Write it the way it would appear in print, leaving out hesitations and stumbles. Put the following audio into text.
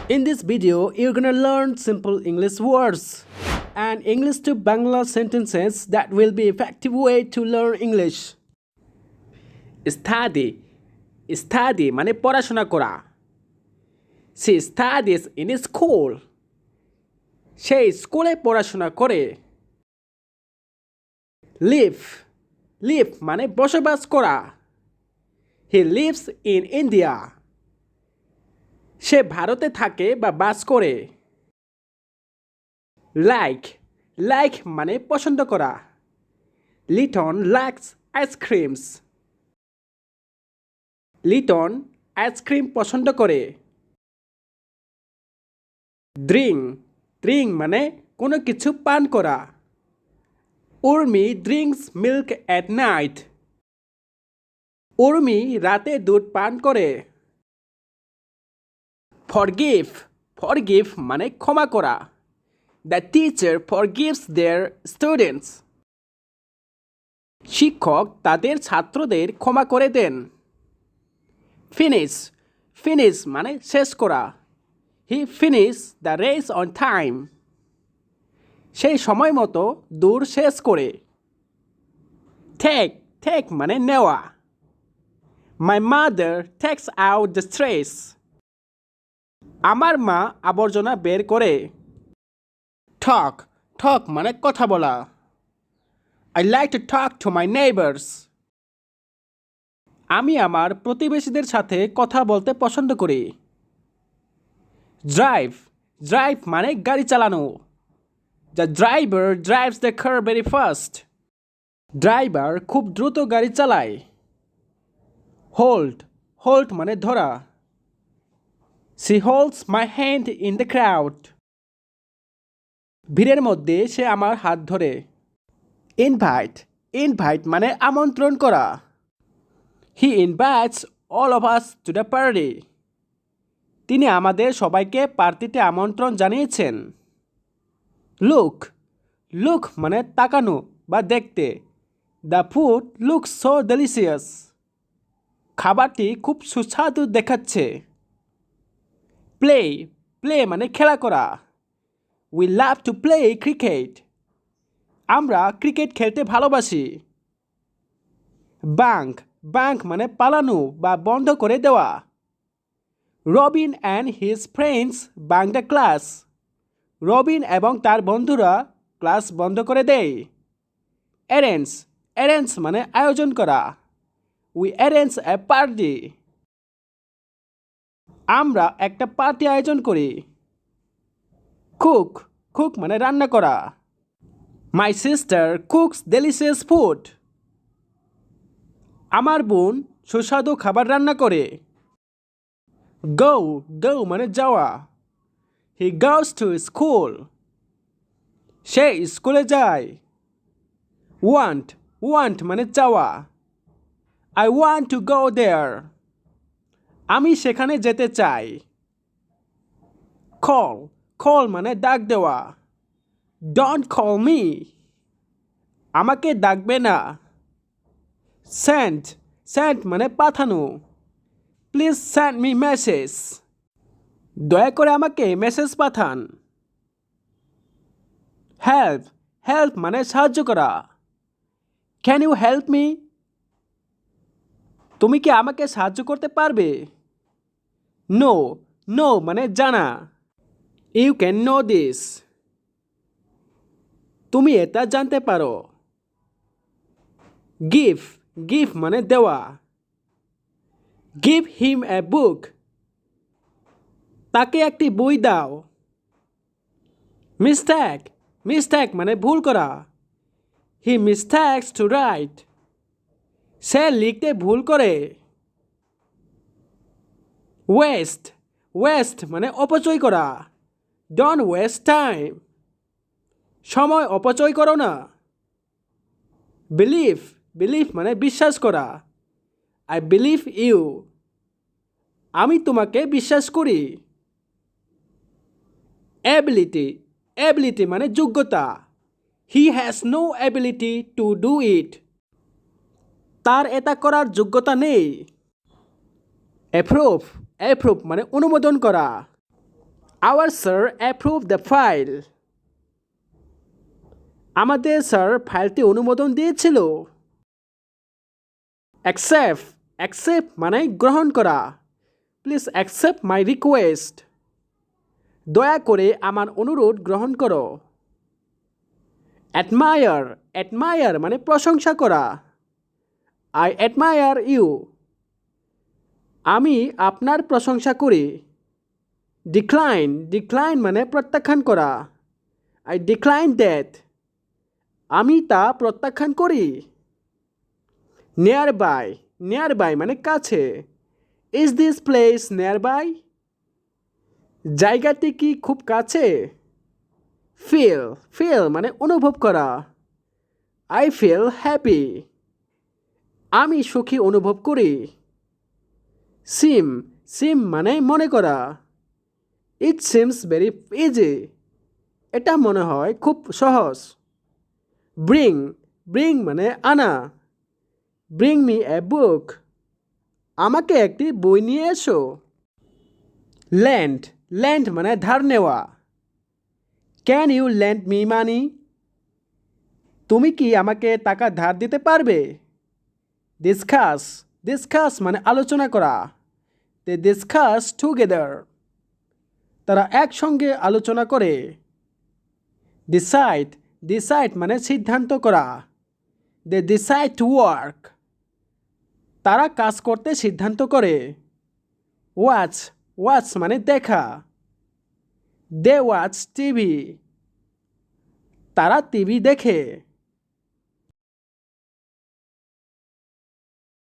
In this video, you're gonna learn simple English words and English to Bangla sentences that will be effective way to learn English. Study. Study মানে পড়াশোনা করা। She studies in school. সে স্কুলে পড়াশোনা করে। Live. Live মানে বসবাস করা। He lives in India. সে ভারতে থাকে বা বাস করে। Like. Like মানে পছন্দ করা। Liton likes ice creams. Liton ice cream পছন্দ করে। ড্রিঙ্ক ড্রিঙ্ক মানে কোনো কিছু পান করা। Urmi drinks milk at night. Urmi রাতে দুধ পান করে। ফরগিভ ফরগিভ মানে ক্ষমা করা। The teacher forgives their students. শিক্ষক তাদের ছাত্রদের ক্ষমা করে দেন। ফিনিশ ফিনিশ মানে শেষ করা। হি finish the race on time. সেই সময় মতো দৌড় শেষ করে। টেক টেক মানে নেওয়া। My mother tax out the stress. আমার মা আবর্জনা বের করে। টক টক মানে কথা বলা। I like to talk to my neighbours. আমি আমার প্রতিবেশীদের সাথে কথা বলতে পছন্দ করি। ড্রাইভ ড্রাইভ মানে গাড়ি চালানো। The driver drives the car very fast. ড্রাইভার খুব দ্রুত গাড়ি চালায়। হোল্ড হোল্ড মানে ধরা। She holds my hand in the crowd. ভিড়ের মধ্যে সে আমার হাত ধরে। ইনভাইট ইনভাইট মানে আমন্ত্রণ করা। He invites all of us to the party. তিনি আমাদের সবাইকে পার্টিতে আমন্ত্রণ জানিয়েছেন। Look look মানে তাকানো বা দেখতে। The food looks so delicious. খাবারটি খুব সুস্বাদু দেখাচ্ছে। Play play মানে খেলা করা। We love to play cricket. আমরা ক্রিকেট খেলতে ভালোবাসি। Bunk বাঙ্ক মানে পালানো বা বন্ধ করে দেওয়া। Robin and his friends bunk the class. Robin এবং তার বন্ধুরা ক্লাস বন্ধ করে দেয়। অ্যারেঞ্জ অ্যারেঞ্জ মানে আয়োজন করা। We arrange a party. আমরা একটা পার্টি আয়োজন করি। কুক কুক মানে রান্না করা। My sister cooks delicious food. আমার বোন সুস্বাদু খাবার রান্না করে। গো গো মানে যাওয়া। হি গোস টু স্কুল। সে স্কুলে যায়। ওয়ান্ট ওয়ান্ট মানে চাওয়া। আই ওয়ান্ট টু গো দেয়ার। আমি সেখানে যেতে চাই। কল কল মানে ডাক দেওয়া। Don't call me. আমাকে ডাকবে না। সেন্ড সেন্ড মানে পাঠানো। Please send me message. দয়া করে আমাকে মেসেজ পাঠান। হেল্প হেল্প মানে সাহায্য করা। Can you help me. তুমি কি আমাকে সাহায্য করতে পারবে। নো নো মানে জানা। You can know this. তুমি এটা জানতে পারো। গিভ গিভ মানে দেওয়া। Give him a book. তাকে একটি বই দাও। মিস্টেক মিস্টেক মানে ভুল করা। He mistakes to write. সে লিখতে ভুল করে। ওয়েস্ট ওয়েস্ট মানে অপচয় করা। Don't waste time. সময় অপচয় করো না। বিলিভ বিলিভ মানে বিশ্বাস করা। I believe you. আমি তোমাকে বিশ্বাস করি। এবিলিটি এবিলিটি মানে যোগ্যতা। He has no ability to do it. তার এটা করার যোগ্যতা নেই। অ্যাপ্রুভ অ্যাপ্রুভ মানে অনুমোদন করা। Our sir approved the file. আমাদের স্যার ফাইলটি অনুমোদন দিয়েছিল। Accept মানে গ্রহণ করা। Please accept my request. দয়া করে আমার অনুরোধ গ্রহণ করো। Admire মানে প্রশংসা করা। I admire you. আমি আপনার প্রশংসা করি। Decline মানে প্রত্যাখ্যান করা। I decline that. আমি তা প্রত্যাখ্যান করি। Nearby মানে কাছে। Is this place nearby? জায়গাটি কি খুব কাছে? Feel মানে অনুভব করা। I feel happy. আমি সুখী অনুভব করি। Seem মানে মনে করা। It seems very easy. এটা মনে হয় খুব সহজ। Bring মানে আনা। Bring me a book. আমাকে একটি বই নিয়ে এসো। Lend মানে ধার নেওয়া। Can you lend me money? তুমি কি আমাকে টাকা ধার দিতে পারবে? Discuss মানে আলোচনা করা। They discuss together. তারা একসঙ্গে আলোচনা করে। Decide মানে সিদ্ধান্ত করা। They decide to work. তারা কাজ করতে সিদ্ধান্ত করে। Watch মানে দেখা। They watch TV. তারা টিভি দেখে।